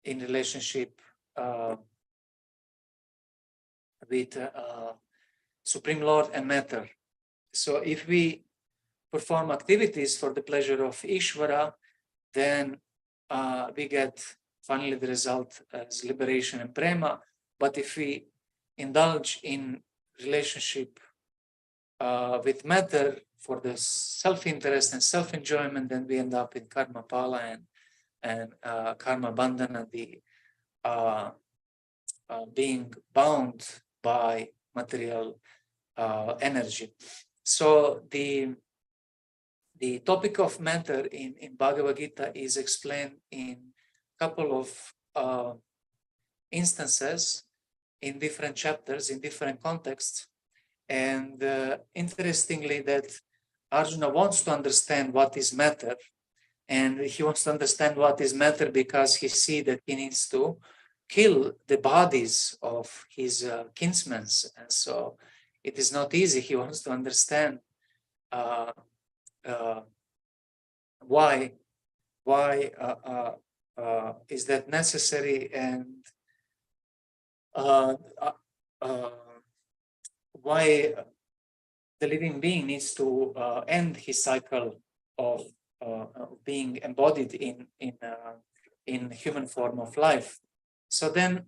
in relationship uh, with Supreme Lord and matter. So if we perform activities for the pleasure of Ishvara, then we get finally the result as liberation and prema. But if we indulge in relationship with matter for the self-interest and self-enjoyment, then we end up in karma pala and karma bandhana, the being bound by material energy. So the topic of matter in Bhagavad Gita is explained in a couple of instances in different chapters, in different contexts. And interestingly, that Arjuna wants to understand what is matter, and he wants to understand what is matter because he sees that he needs to kill the bodies of his kinsmen. And so it is not easy. He wants to understand why is that necessary, and why the living being needs to end his cycle of being embodied in human form of life. So then,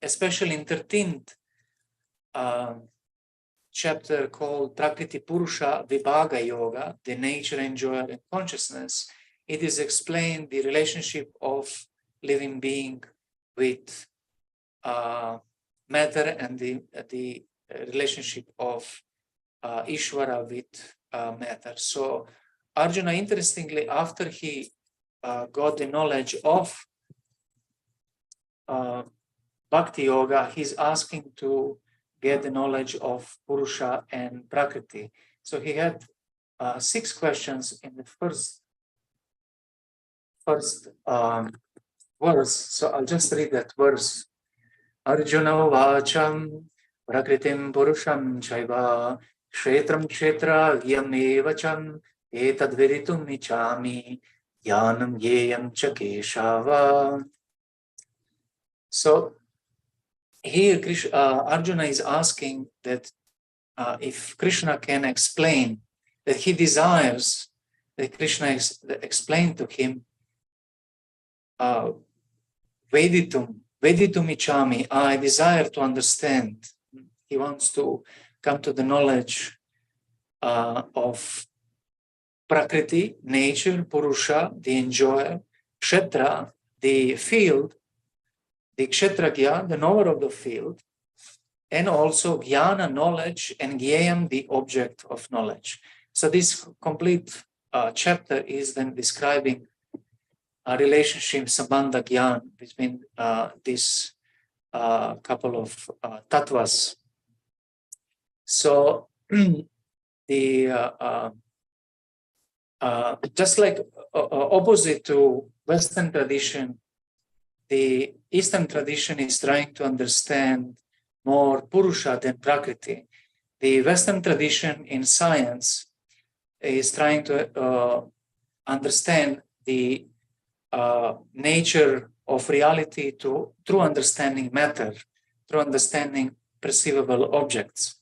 especially in 13th chapter called Prakriti Purusha Vibhaga Yoga, the nature, enjoyer, and consciousness, it is explained the relationship of living being with matter and the relationship of Ishvara with matter. So Arjuna, interestingly, after he got the knowledge of Bhakti Yoga, he's asking to get the knowledge of Purusha and Prakriti. So he had 6 questions in the first verse. So I'll just read that verse. Arjuna vacham prakritim purusham chaiva kshetram kshetra yamevacham etad veditum ichami yanam yeyam cha keshava. So here Arjuna is asking that if Krishna can explain, that he desires that Krishna explain to him Veditum ichami, I desire to understand. He wants to come to the knowledge of Prakriti, nature, Purusha, the enjoyer, Kshetra, the field, the Kshetragya, the knower of the field, and also Jnana, knowledge, and Gyayam, the object of knowledge. So this complete chapter is then describing a relationship, Sambandha Gyan, between these couple of tattvas. So the just like opposite to Western tradition, the Eastern tradition is trying to understand more Purusha than Prakriti. The Western tradition in science is trying to understand the nature of reality through understanding matter, through understanding perceivable objects.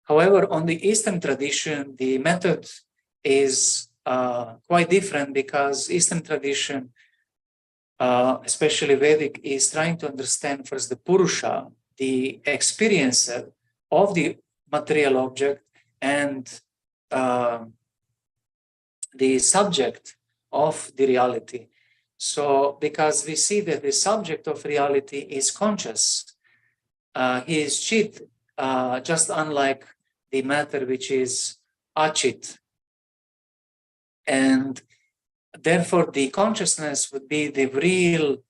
However, on the Eastern tradition, the method is quite different, because Eastern tradition, especially Vedic, is trying to understand first the Purusha, the experiencer of the material object, and the subject of the reality. So because we see that the subject of reality is conscious, he is Chit, just unlike the matter which is Achit. And therefore the consciousness would be the real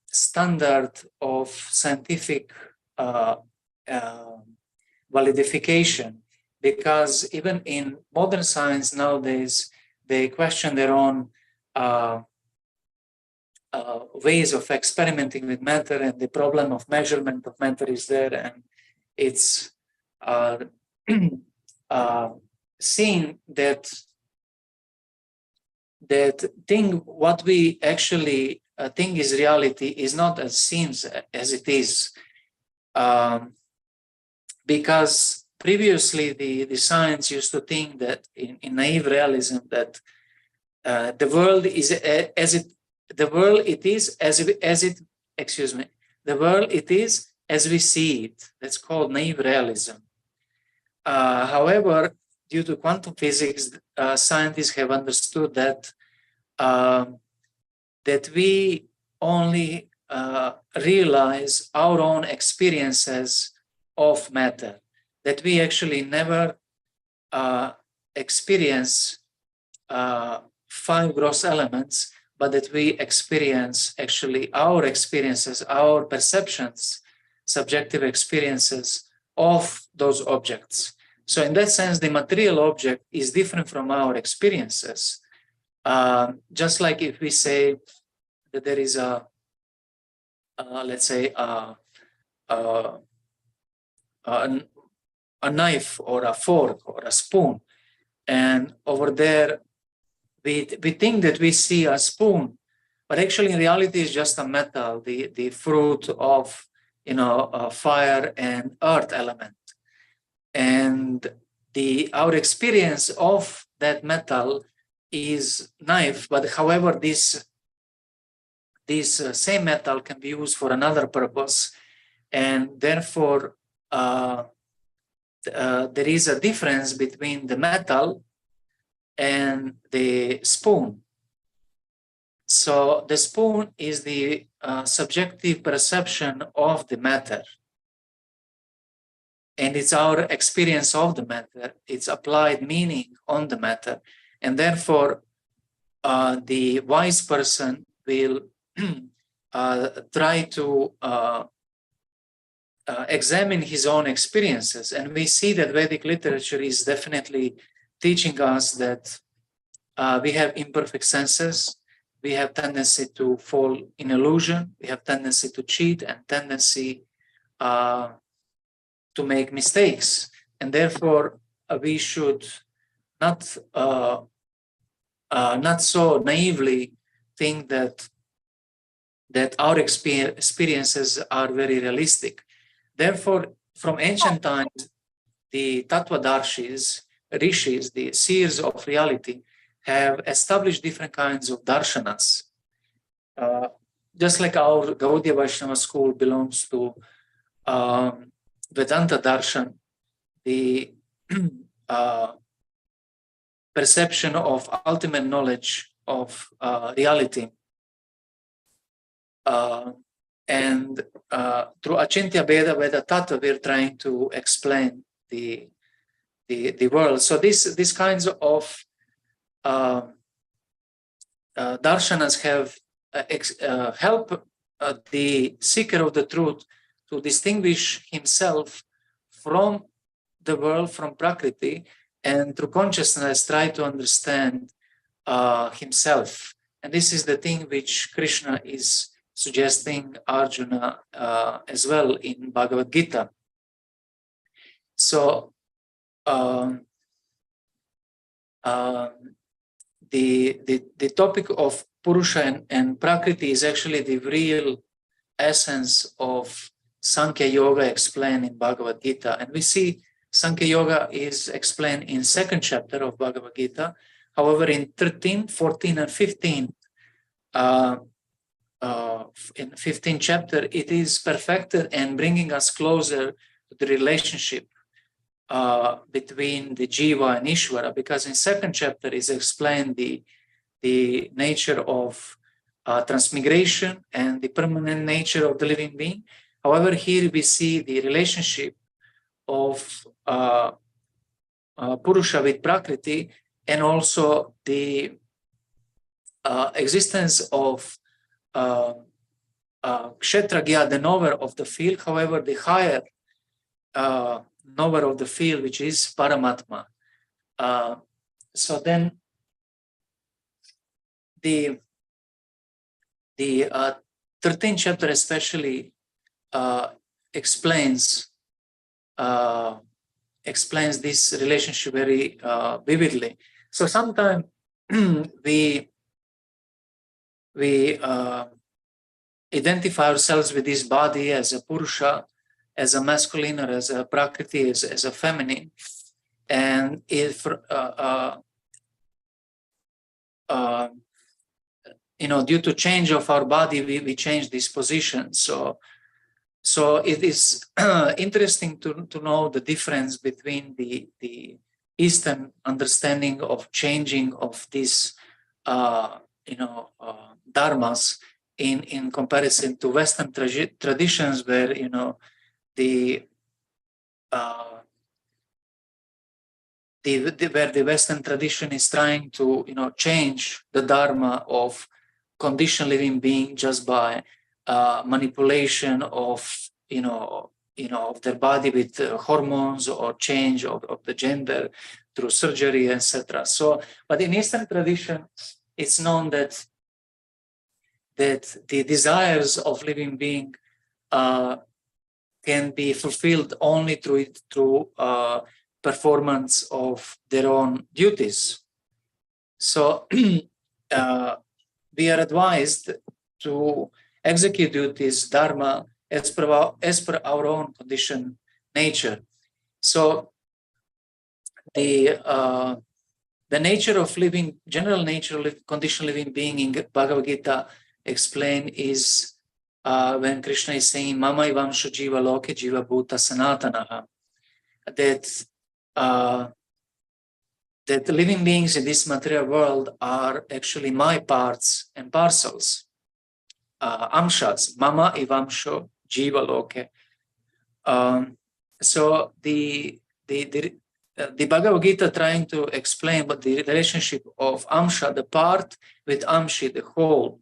standard of scientific validification, because even in modern science nowadays, they question their own ways of experimenting with matter, and the problem of measurement of matter is there, and it's seen that that what we actually think is reality is not as seems as it is. Because previously the science used to think that in naive realism that the world is as it the world it is as we see it. That's called naive realism. However, due to quantum physics, scientists have understood that that we only realize our own experiences of matter, that we actually never experience 5 gross elements, but that we experience actually our experiences, our perceptions, subjective experiences of those objects. So in that sense, the material object is different from our experiences. Just like if we say that there is let's say a knife or a fork or a spoon, and over there we think that we see a spoon, but actually in reality it's just a metal, the fruit of fire and earth element, and our experience of that metal is knife. But however, this same metal can be used for another purpose, and therefore there is a difference between the metal and the spoon. So the spoon is the subjective perception of the matter, and it's our experience of the matter, it's applied meaning on the matter, and therefore the wise person will try to examine his own experiences. And we see that Vedic literature is definitely teaching us that we have imperfect senses, we have tendency to fall in illusion, we have tendency to cheat, and tendency to make mistakes. And therefore, we should not so naively think that our experiences are very realistic. Therefore, from ancient times, the Tattvadarshis, rishis, the seers of reality, have established different kinds of darshanas. Just like our Gaudiya Vaishnava school belongs to Vedanta Darshan, the perception of ultimate knowledge of reality. And through Achintya Veda, Veda Tattva, we're trying to explain the world. So these kinds of darshanas have help the seeker of the truth to distinguish himself from the world, from Prakriti, and through consciousness try to understand himself. And this is the thing which Krishna is suggesting Arjuna as well in Bhagavad Gita. So the topic of Purusha and Prakriti is actually the real essence of Sankhya Yoga explained in Bhagavad Gita. And we see Sankhya Yoga is explained in 2nd chapter of Bhagavad Gita. However, in 13, 14, and 15, in 15th chapter, it is perfected and bringing us closer to the relationship between the Jiva and Ishvara, because in 2nd chapter is explained the nature of transmigration and the permanent nature of the living being. However, here we see the relationship of Purusha with Prakriti, and also the existence of Kshetragya, the knower of the field. However, the higher knower of the field, which is Paramatma. So then the 13th chapter especially explains this relationship very vividly. So sometimes we we identify ourselves with this body as a Purusha, as a masculine, or as a Prakriti, as a feminine. And if, due to change of our body, we change this position. So it is interesting to know the difference between the Eastern understanding of changing of these, dharmas in comparison to Western traditions, where where the Western tradition is trying to change the dharma of conditioned living being just by manipulation of of their body with hormones, or change of the gender through surgery, etc. So, but in Eastern tradition, it's known that the desires of living being can be fulfilled only through performance of their own duties. So we are advised to execute duties, dharma, as per our own conditioned nature. So the nature of living, general nature of conditioned living being in Bhagavad Gita explained is when Krishna is saying, Mama ivamshu jiva loke jiva bhuta sanatanaha, that that living beings in this material world are actually my parts and parcels, amshas, Mama ivamshu jiva loke. So the Bhagavad Gita trying to explain about the relationship of amsha, the part, with amshi, the whole.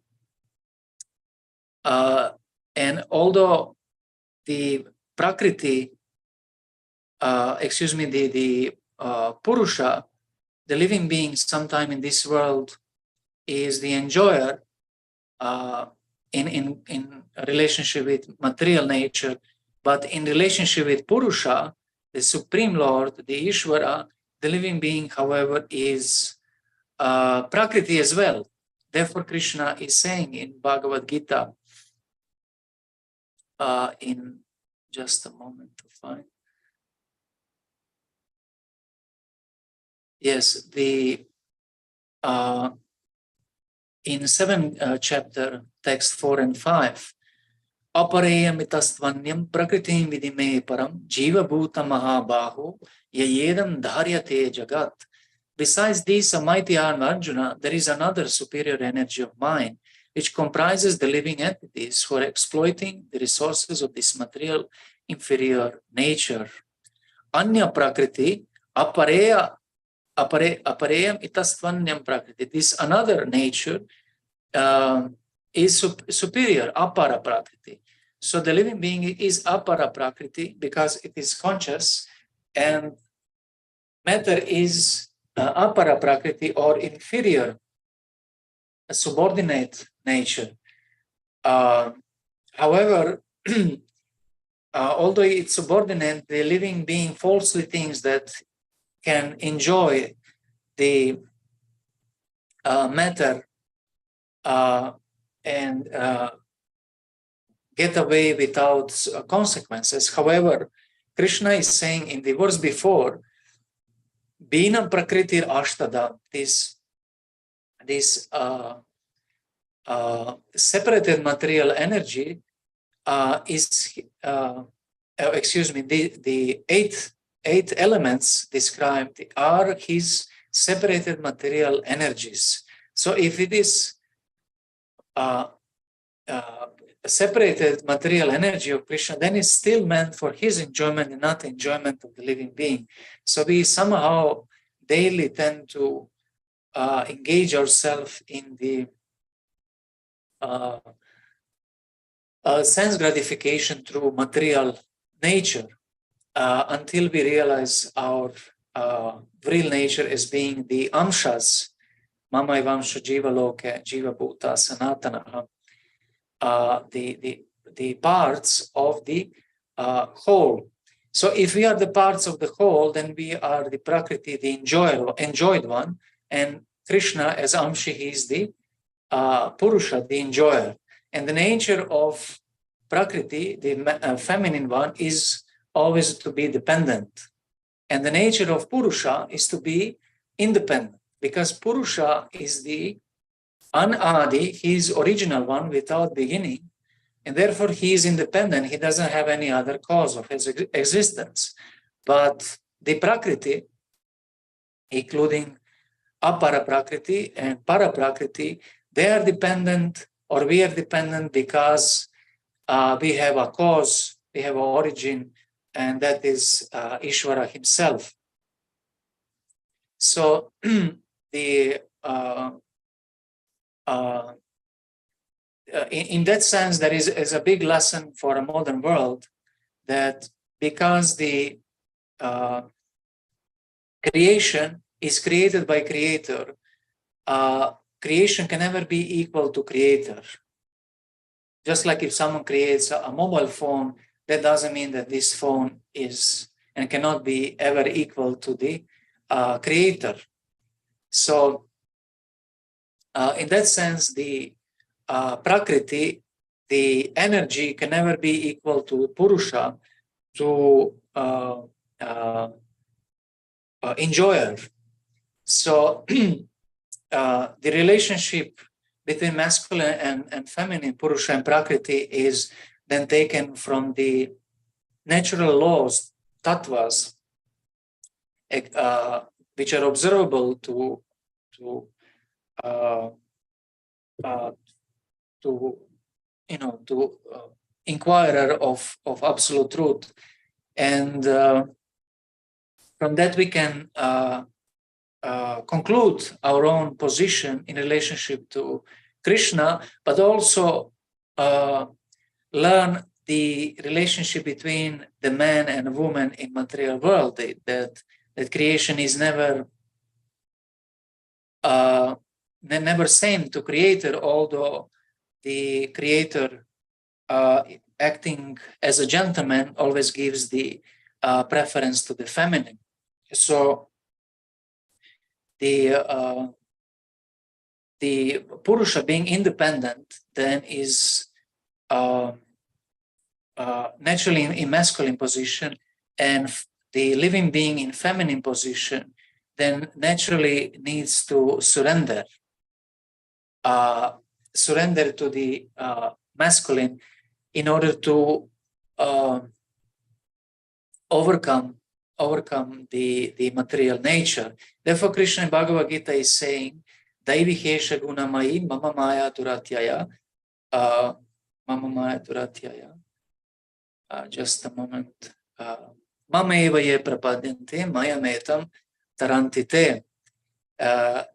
And although the prakriti, the purusha, the living being sometime in this world, is the enjoyer in relationship with material nature, but in relationship with purusha, the Supreme Lord, the Ishvara, the living being, however, is prakriti as well. Therefore, Krishna is saying in Bhagavad Gita, in just a moment to find. Yes, in 7th chapter, text 4 and 5, Apareyamitastvanyam prakritim vidime param jiva bhuta mahabahu yayedam dharyate jagat. Besides this, a mighty arm, Arjuna, there is another superior energy of mind, which comprises the living entities who are exploiting the resources of this material inferior nature. Anya prakriti apareyam itastvanyam prakriti. This another nature is superior, apara prakriti. So the living being is apara prakriti because it is conscious, and matter is apara prakriti, or inferior, a subordinate nature. However, although it's subordinate, the living being falsely thinks that can enjoy the matter and get away without consequences. However, Krishna is saying in the verse before, Bina Prakritir Ashtada, this separated material energy is, the eight elements described are his separated material energies. So if it is separated material energy of Krishna, then it's still meant for his enjoyment and not enjoyment of the living being. So we somehow daily tend to engage ourselves in the sense gratification through material nature until we realize our real nature as being the amshas, Mama Ivamshu Jiva Loke, Jiva Bhuta, Sanatana, the parts of the whole. So if we are the parts of the whole, then we are the Prakriti, the enjoyed one, and Krishna as Amshi, he is the Purusha, the enjoyer. And the nature of Prakriti, the feminine one, is always to be dependent. And the nature of Purusha is to be independent, because Purusha is the Anadi, he is original one without beginning, and therefore he is independent. He doesn't have any other cause of his existence. But the Prakriti, including Apara Prakriti and Para Prakriti, they are dependent, or we are dependent, because we have a cause, we have an origin, and that is Ishvara himself. So the in that sense, there is a big lesson for a modern world, that because the creation is created by creator, creation can never be equal to creator. Just like if someone creates a mobile phone, that doesn't mean that this phone is and cannot be ever equal to the creator. So in that sense, the Prakriti, the energy, can never be equal to Purusha, to enjoyer. So the relationship between masculine and feminine, Purusha and Prakriti, is then taken from the natural laws, tattvas, which are observable to inquirer of absolute truth, and from that we can conclude our own position in relationship to Krishna, but also learn the relationship between the man and woman in material world. That creation is never same to creator, although the creator acting as a gentleman always gives the preference to the feminine. So the Purusha, being independent, then is naturally in masculine position, and the living being in feminine position then naturally needs to surrender to the masculine in order to overcome the material nature. Therefore, Krishna in Bhagavad Gita is saying, Daivi Hesha Gunamayi Mama Maya Duratyaya. Mama Maya Duratyaya. Just a moment. Mama eva ye prapadyante maya metam tarantite.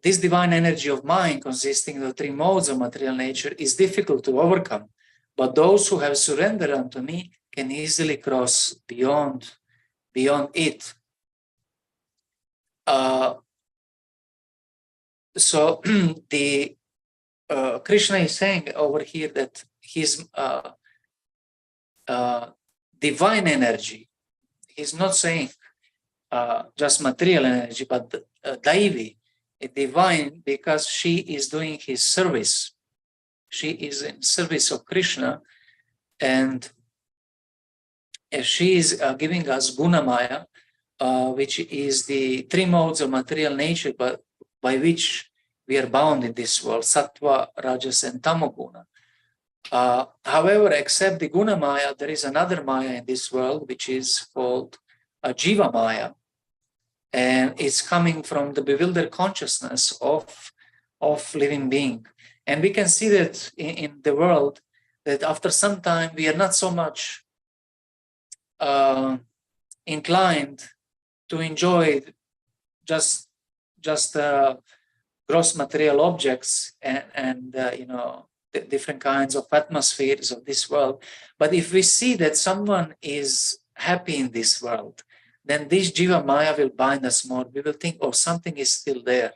This divine energy of mind, consisting of three modes of material nature, is difficult to overcome, but those who have surrendered unto me can easily cross beyond it. So the Krishna is saying over here that his divine energy, he's not saying just material energy, but Daivi, divine, because she is doing his service. She is in service of Krishna, and she is giving us Gunamaya, which is the three modes of material nature, but by which we are bound in this world, Sattva, Rajas, and Tamoguna. However, except the Guna Maya, there is another Maya in this world, which is called Jiva Maya, and it's coming from the bewildered consciousness of living being. And we can see that in the world, that after some time we are not so much inclined to enjoy just gross material objects and the different kinds of atmospheres of this world. But if we see that someone is happy in this world, then this Jiva Maya will bind us more. We will think, oh, something is still there.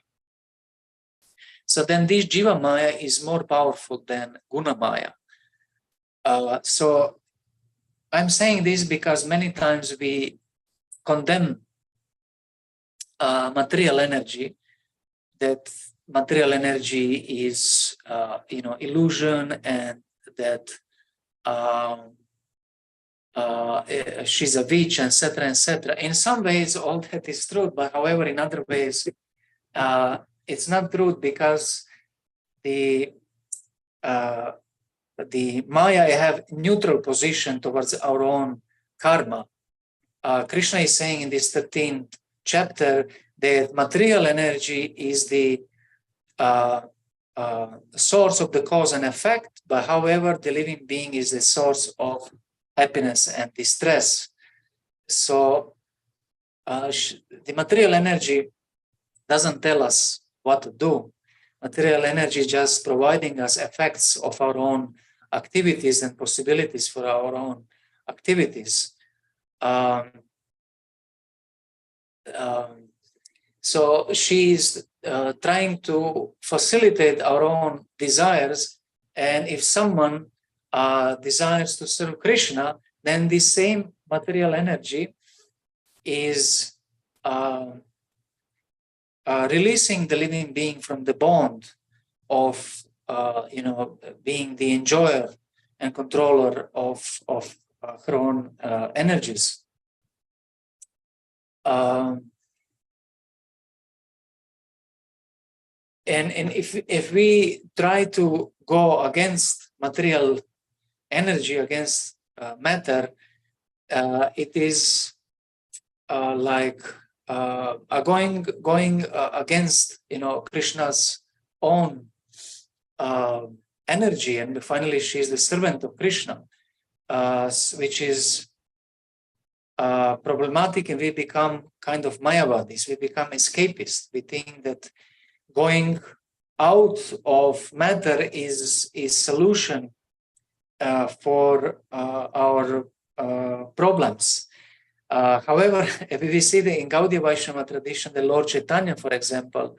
So then this Jiva Maya is more powerful than Guna Maya. So I'm saying this because many times we condemn material energy, that material energy is illusion, and that she's a witch, etc., etc. In some ways, all that is true, but however, in other ways, it's not true, because the Maya have neutral position towards our own karma. Krishna is saying in this 13th chapter that material energy is the source of the cause and effect, but however, the living being is the source of happiness and distress. So the material energy doesn't tell us what to do. Material energy is just providing us effects of our own activities and possibilities for our own activities. So she's trying to facilitate our own desires, and if someone desires to serve Krishna, then this same material energy is releasing the living being from the bond of being the enjoyer and controller of her own energies. And if we try to go against material energy, against matter, it is like going against Krishna's own energy, and finally she is the servant of Krishna, which is problematic, and we become kind of Mayavadis. We become escapists. We think that going out of matter is solution for our problems. However, if we see in Gaudiya Vaishnava tradition, the Lord Chaitanya, for example,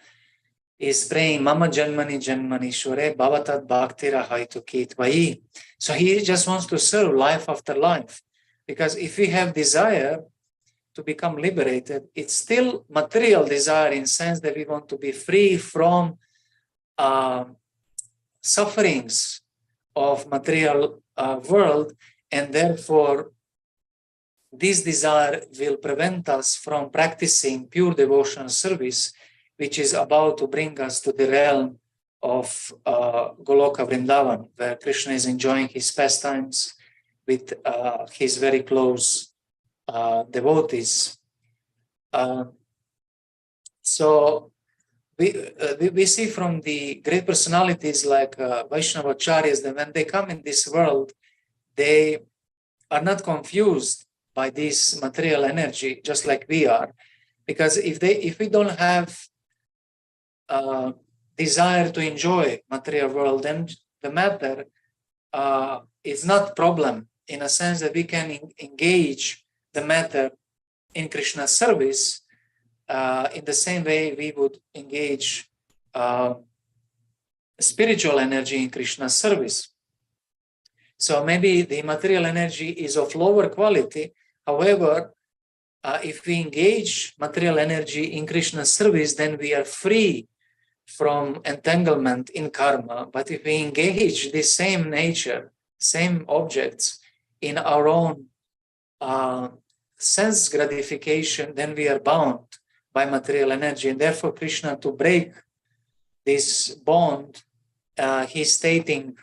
is praying Mama Janmani Janmani Shore Bhavatat Bhaktira Haitu Kitvai. So he just wants to serve life after life. Because if we have desire to become liberated, it's still material desire, in sense that we want to be free from sufferings of material world, and therefore this desire will prevent us from practicing pure devotional service, which is about to bring us to the realm of Goloka Vrindavan, where Krishna is enjoying his pastimes with his very close devotees. So we see from the great personalities like Vaishnavacharyas that when they come in this world, they are not confused by this material energy, just like we are. Because if we don't have desire to enjoy material world, then the matter is not problem, in a sense that we can engage the matter in Krishna's service in the same way we would engage spiritual energy in Krishna's service. So maybe the material energy is of lower quality. However, if we engage material energy in Krishna's service, then we are free from entanglement in karma. But if we engage the same nature, same objects in our own sense gratification, then we are bound by material energy. And therefore, Krishna, to break this bond, he's stating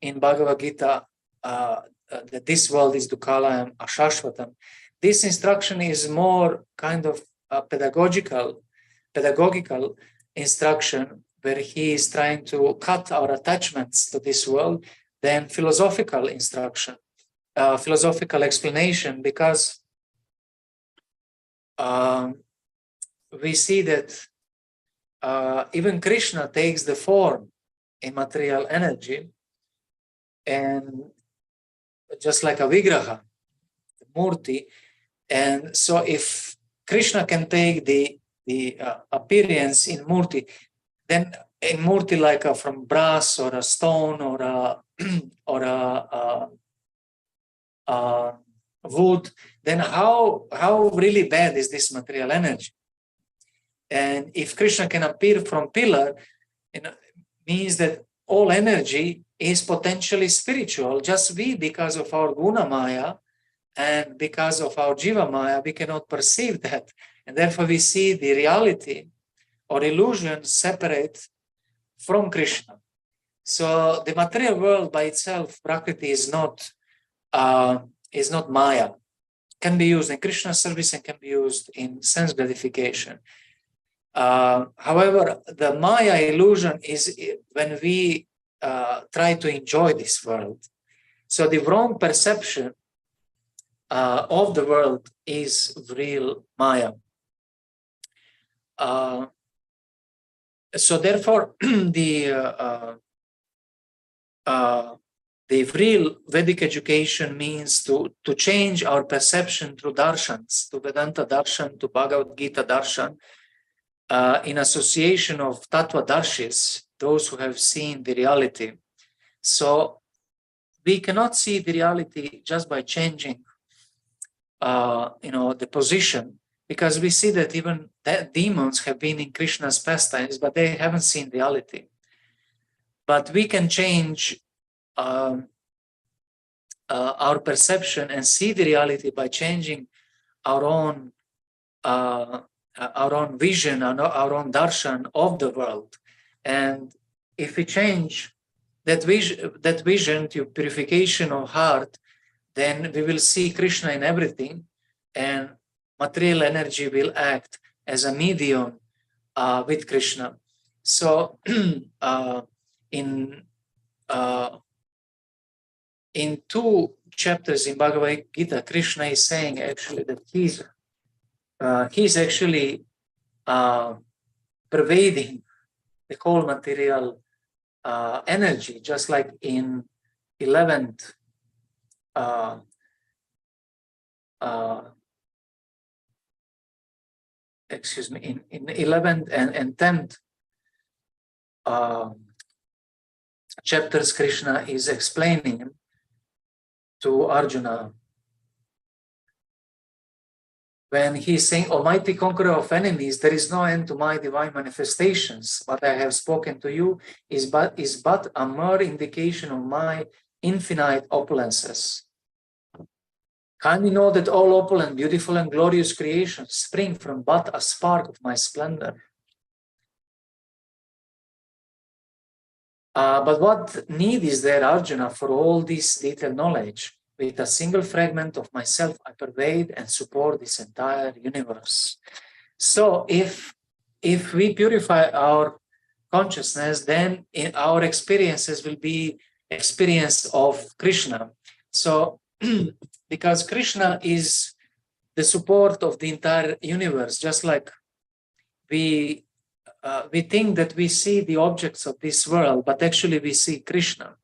in Bhagavad Gita that this world is Dukhala and Ashashvatam. This instruction is more kind of pedagogical instruction, where he is trying to cut our attachments to this world, than philosophical instruction, philosophical explanation, because we see that even Krishna takes the form in material energy, and just like a vigraha, the murti. And so if Krishna can take the appearance in murti, then in murti like from brass or a stone or a wood, then how really bad is this material energy? And if Krishna can appear from pillar, means that all energy is potentially spiritual. Just we, because of our guna maya and because of our jiva maya, we cannot perceive that. And therefore we see the reality or illusion separate from Krishna. So the material world by itself, Prakriti, is not Maya. Can be used in Krishna service and can be used in sense gratification. However, the Maya illusion is when we try to enjoy this world. So the wrong perception of the world is real Maya. So therefore, the real Vedic education means to change our perception through darshans, to Vedanta darshan, to Bhagavad Gita darshan, in association of Tattva darshis, those who have seen the reality. So we cannot see the reality just by changing, the position, because we see that even demons have been in Krishna's pastimes, but they haven't seen reality. But we can change our perception and see the reality by changing our own vision and our own darshan of the world. And if we change that vision to purification of heart, then we will see Krishna in everything, and material energy will act as a medium with Krishna. So in 2 chapters in Bhagavad Gita, Krishna is saying actually that he's actually pervading the whole material energy, just like in 11th in 11th and 10th chapters, Krishna is explaining to Arjuna when he's saying, Almighty conqueror of enemies, there is no end to my divine manifestations. What I have spoken to you is but a mere indication of my infinite opulences. Kindly know that all opulent, beautiful, and glorious creations spring from but a spark of my splendor. But what need is there, Arjuna, for all this detailed knowledge? With a single fragment of myself, I pervade and support this entire universe. So if we purify our consciousness, then our experiences will be experience of Krishna. So because Krishna is the support of the entire universe, just like we think that we see the objects of this world, but actually we see Krishna.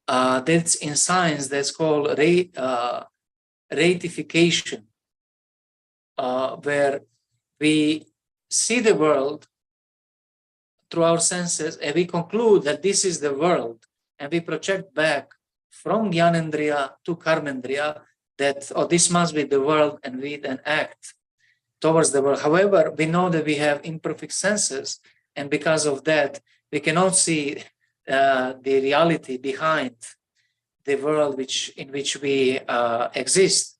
That's in science, that's called ratification, where we see the world through our senses and we conclude that this is the world, and we project back from Gyanendriya to Karmendriya that, this must be the world, and we then act towards the world. However, we know that we have imperfect senses, and because of that, we cannot see the reality behind the world in which we exist.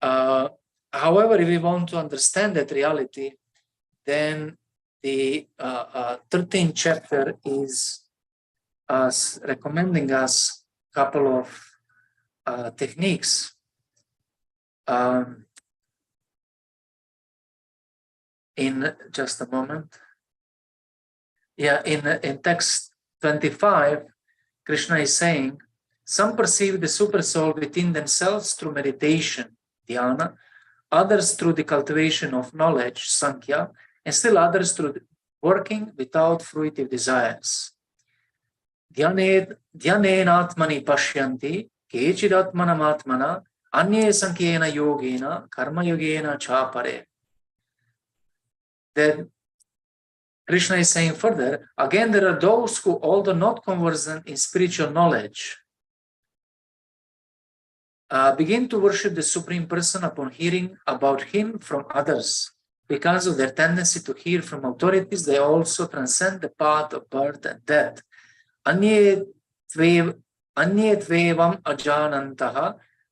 However, if we want to understand that reality, then the 13th chapter is recommending us a couple of techniques. In just a moment. Yeah, in text 25, Krishna is saying, some perceive the super soul within themselves through meditation, dhyana, others through the cultivation of knowledge, sankhya, and still others through working without fruitive desires. Dhyanen atmani pashyanti, kechid atmanam atmana, anye sankhena yogena, karma yogena chapare. Then Krishna is saying further, again, there are those who, although not conversant in spiritual knowledge, begin to worship the Supreme Person upon hearing about him from others because of their tendency to hear from authorities, they also transcend the path of birth and death. Anye tvevam ajanantaha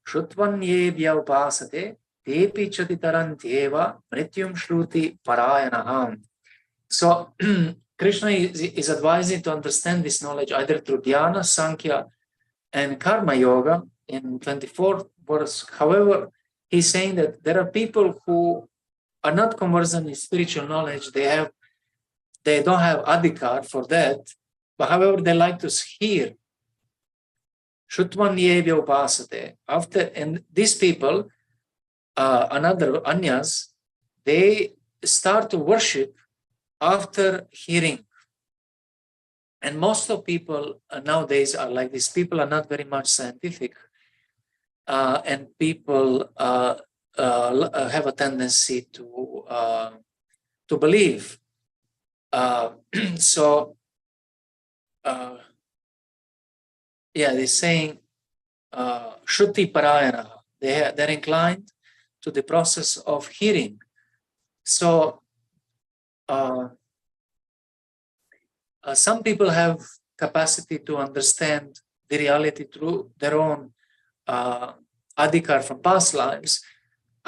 shrutvanyevyā upasate tepi chatitarantyeva mrityum shruti parayanaham. So Krishna is advising to understand this knowledge either through dhyana, sankhya, and karma yoga in 24th verse. However, he's saying that there are people who are not conversant in spiritual knowledge. They don't have adhikar for that, but however, they like to hear. Shrutvanyevyā upasate. And these people, another anyas, they start to worship after hearing. And most of people nowadays are like this. People are not very much scientific, and people have a tendency to believe. They're saying Shruti Parayana. They're inclined to the process of hearing. So some people have capacity to understand the reality through their own adhikar from past lives.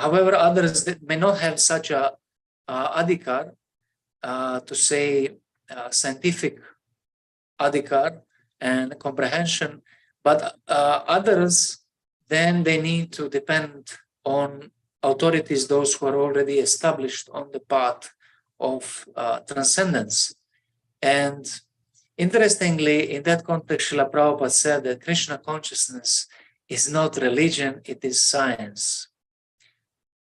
However, others that may not have such a adhikar, to say scientific adhikar and comprehension, but others, then they need to depend on authorities, those who are already established on the path of transcendence. And interestingly, in that context, Srila Prabhupada said that Krishna consciousness is not religion, it is science.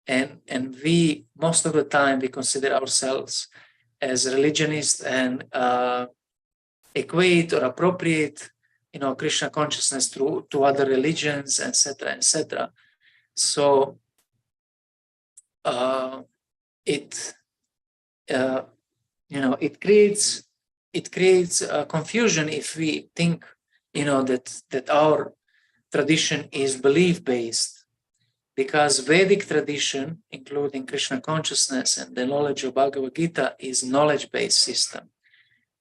And we, most of the time, we consider ourselves as religionists and equate or appropriate, Krishna consciousness to other religions, etc., etc. So it creates confusion if we think, that our tradition is belief-based, because Vedic tradition, including Krishna consciousness and the knowledge of Bhagavad Gita, is knowledge-based system,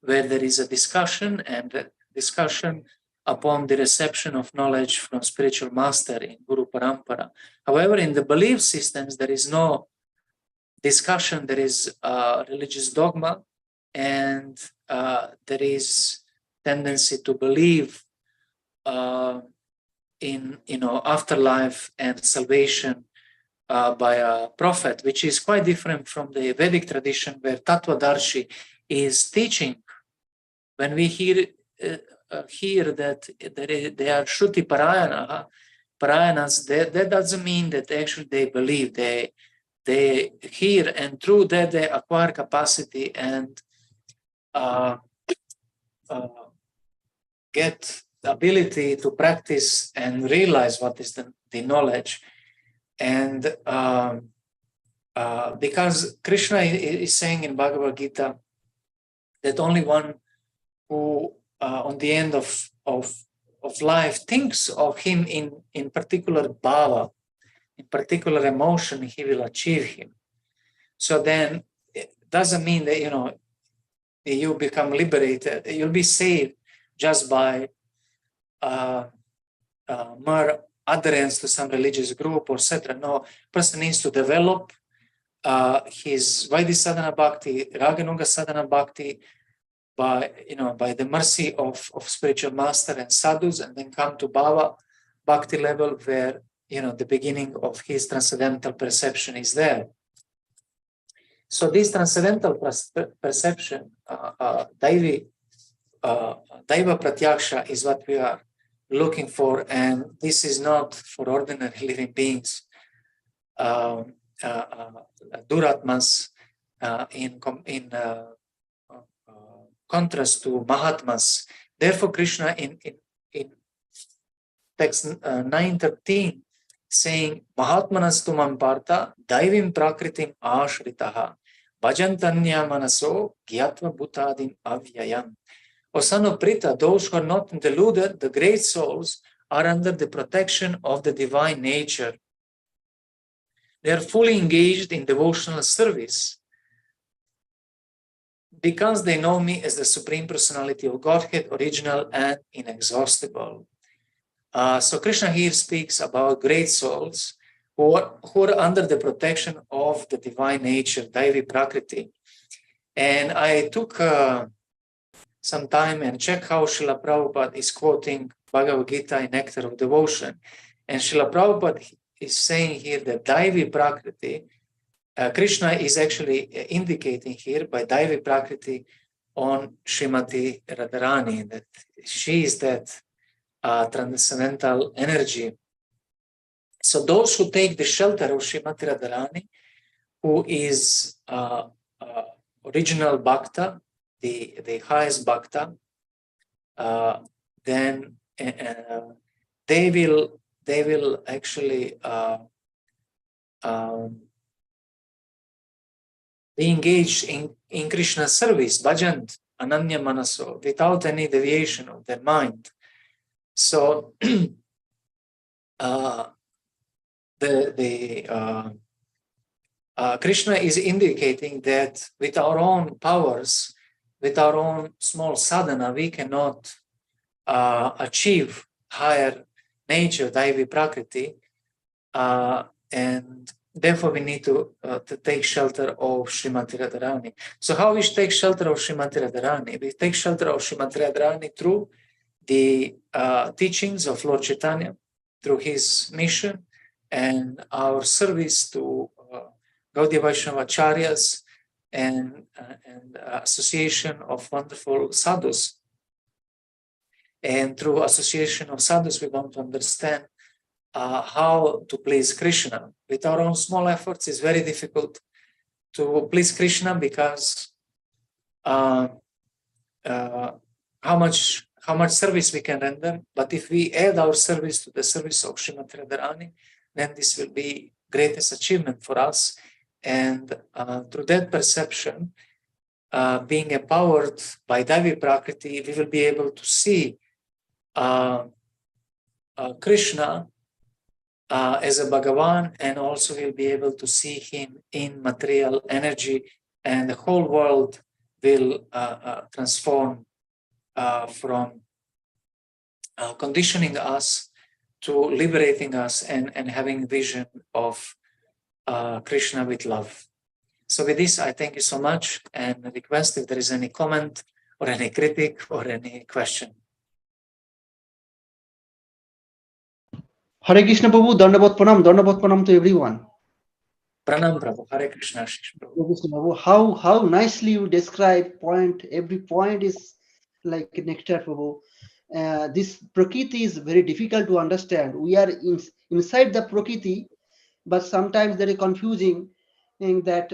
where there is a discussion upon the reception of knowledge from spiritual master in Guru Parampara. However, in the belief systems, there is no discussion, there is religious dogma, and there is tendency to believe in afterlife and salvation by a prophet, which is quite different from the Vedic tradition, where Tattvadarshi is teaching. When we hear that they are Shruti Parayanas, that doesn't mean that actually they believe. They hear, and through that they acquire capacity and get the ability to practice and realize what is the knowledge. And because Krishna is saying in Bhagavad Gita that only one who on the end of life thinks of him in particular bhava, in particular emotion, he will achieve him. So then it doesn't mean that you become liberated. You'll be saved just by mere adherence to some religious group or etc. No, person needs to develop his Vaidhi sadhana bhakti, Raganuga sadhana bhakti, by the mercy of spiritual master and sadhus, and then come to bhava bhakti level, where the beginning of his transcendental perception is there. So this transcendental perception, Daiva Pratyaksha, is what we are looking for, and this is not for ordinary living beings, Duratmas, in contrast to Mahatmas. Therefore, Krishna in text 9:13 saying, Mahatmanas tumam partha daivim prakritim ashritaha bhajantanya manaso gyatva bhutadim avyayam. O son of Pritha, those who are not deluded, the great souls, are under the protection of the divine nature. They are fully engaged in devotional service because they know me as the Supreme Personality of Godhead, original and inexhaustible. So Krishna here speaks about great souls who are under the protection of the divine nature, Daivi Prakriti. And I took some time and checked how Srila Prabhupada is quoting Bhagavad Gita in Nectar of Devotion. And Srila Prabhupada is saying here that Daivi Prakriti, Krishna is actually indicating here by Daivi Prakriti on Srimati Radharani, that she is that transcendental energy. So those who take the shelter of Srimati Radharani, who is original Bhakta, the highest Bhakta, then they will actually be engaged in Krishna's service, bhajant, ananya manaso, without any deviation of their mind. So Krishna is indicating that with our own powers, with our own small sadhana, we cannot achieve higher nature, Daivi Prakriti, and therefore we need to take shelter of Srimati Radharani. So how we take shelter of Srimati Radharani? We take shelter of Srimati Radharani through the teachings of Lord Chaitanya, through his mission and our service to Gaudiya Vaishnava Acharyas and association of wonderful sadhus. And through association of sadhus, we want to understand how to please Krishna. With our own small efforts, it's very difficult to please Krishna because how much service we can render. But if we add our service to the service of Srimati Radharani, then this will be greatest achievement for us. And through that perception, being empowered by Daivi Prakriti, we will be able to see Krishna as a Bhagavan, and also we'll be able to see him in material energy, and the whole world will transform from conditioning us to liberating us and having vision of Krishna with love. So with this, I thank you so much and request if there is any comment or any critic or any question. Hare Krishna Prabhu, Dandavat Pranam to everyone. Pranam Prabhu, Hare Krishna Prabhu. Hare Krishna Prabhu, how nicely you describe point, every point is like nectar Prabhu. This Prakriti is very difficult to understand. We are inside the Prakriti, but sometimes very confusing in that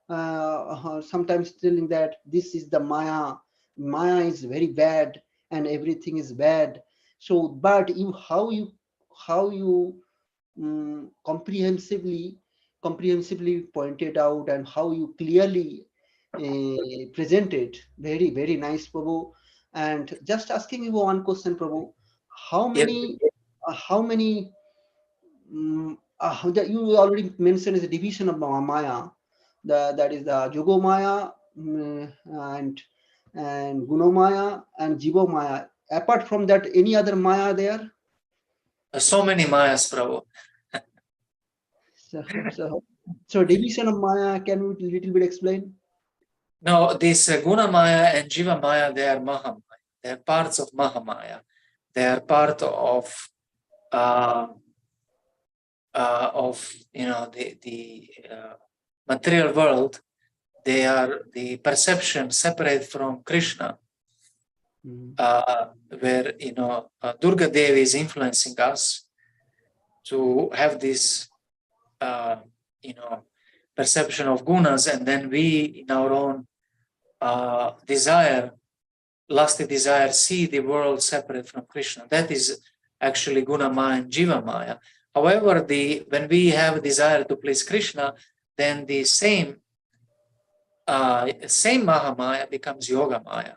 sometimes telling that this is the Maya. Maya is very bad and everything is bad. So, but how you comprehensively pointed out and how you clearly presented, very nice, Prabhu. And just asking you one question, Prabhu, how many you already mentioned is the division of Maya, that is the Yoga Maya and Gunomaya and Jiva Maya. Apart from that, any other Maya there? So many Mayas, Prabhu. So division of Maya, can you little bit explain? No, this Guna Maya and Jiva Maya, they are Mahamaya. They are parts of Mahamaya. They are part of the material world. They are the perception separate from Krishna, where Durga Devi is influencing us to have this perception of gunas, and then we in our own lusty desire, see the world separate from Krishna. That is actually Guna Maya and Jiva Maya. However, when we have desire to please Krishna, then the same Mahamaya becomes Yoga Maya.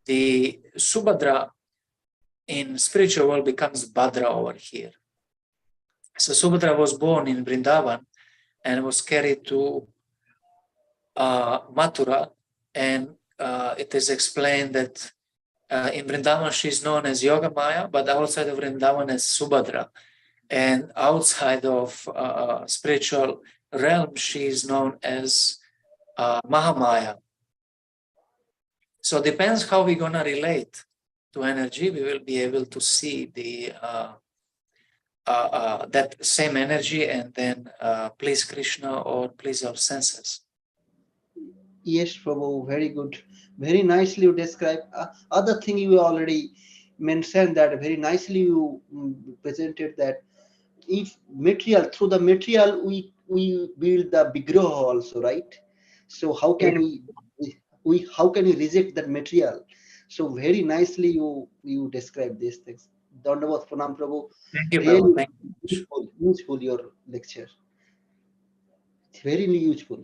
The Subhadra in spiritual world becomes Bhadra over here. So Subhadra was born in Vrindavan and was carried to Mathura, and it is explained that in Vrindavan she is known as Yoga Maya, but outside of Vrindavan as Subhadra, and outside of spiritual realm she is known as Mahamaya. So it depends how we're gonna relate to energy. We will be able to see the that same energy and then please Krishna or please our senses. Yes, Prabhu, very good. Very nicely you describe. Other thing you already mentioned that very nicely you presented that if material, through the material we build the vigraha also, right? So how can we how can we reject that material? So very nicely you describe these things. Dandavat Pranam Prabhu. Thank you, Prabhu. Really Thank you. useful your lecture. Very useful.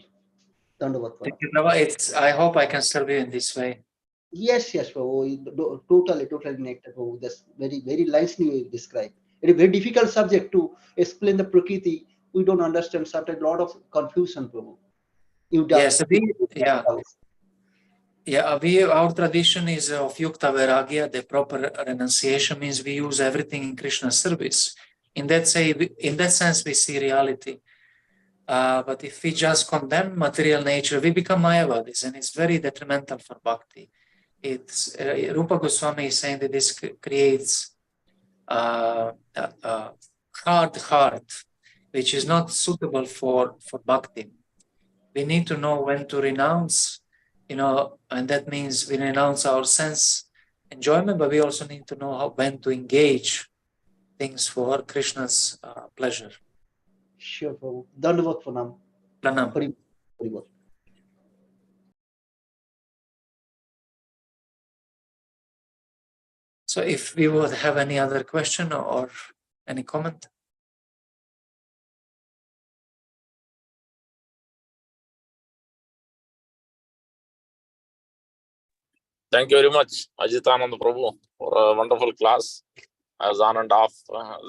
Dandavat Thank Pranam. you, Prabhu. I hope I can serve you in this way. Yes, Prabhu. Totally connected, Prabhu. That's very nicely you describe. It's a very difficult subject to explain the Prakriti. We don't understand. Sometimes a lot of confusion, Prabhu. Yes, our tradition is of Yukta Vairagya. The proper renunciation means we use everything in Krishna's service. In that sense, we see reality. But if we just condemn material nature, we become Mayavadis, and it's very detrimental for bhakti. It's Rupa Goswami is saying that this creates hard heart, which is not suitable for bhakti. We need to know when to renounce, and that means we renounce our sense enjoyment, but we also need to know when to engage things for Krishna's pleasure. Sure, Prabhu. Dandavat Pranam. Pranam. Hari Bol. So if we would have any other question or any comment? Thank you very much, Ajithananda Prabhu, for a wonderful class. I was on and off,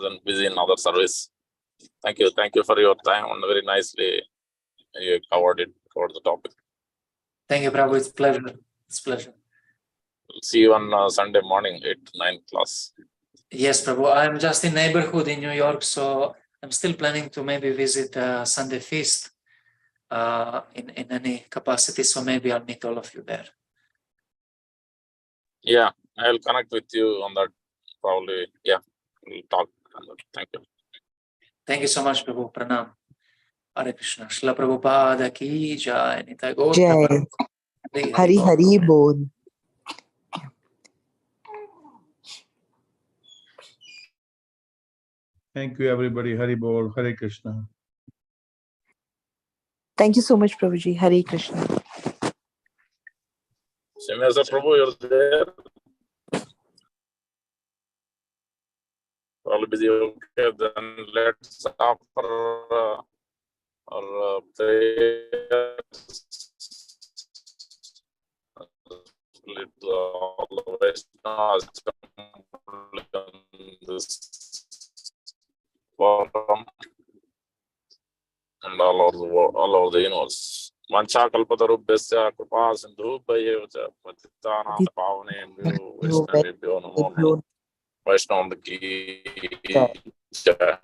then busy in other service. Thank you for your time, and very nicely you covered the topic. Thank you, Prabhu. It's pleasure. It's pleasure. We'll see you on Sunday morning, 8 to 9 class. Yes, Prabhu. I'm just in neighborhood in New York, so I'm still planning to maybe visit Sunday feast in any capacity. So maybe I'll meet all of you there. Yeah, I'll connect with you on that. Probably, yeah, we'll talk on that. Thank you. Thank you so much, Prabhu. Pranam. Hare Krishna. Srila Prabhupada ki jai. Nitai Jai. Hari Hari Bol. Thank you, everybody. Hari Bol. Hare Krishna. Thank you so much, Prabhuji. Hare Krishna. Srimasa Prabhu, you're there? Probably busy. Okay, then let's offer our prayers. All the Vaishnavas in this forum and all over the universe. Mancha kalpatarubhyasya kripa sindhubhayeva cha patitanam pavanebhyo vaishnavebhyo namo namaha. Vaishnava ki jai.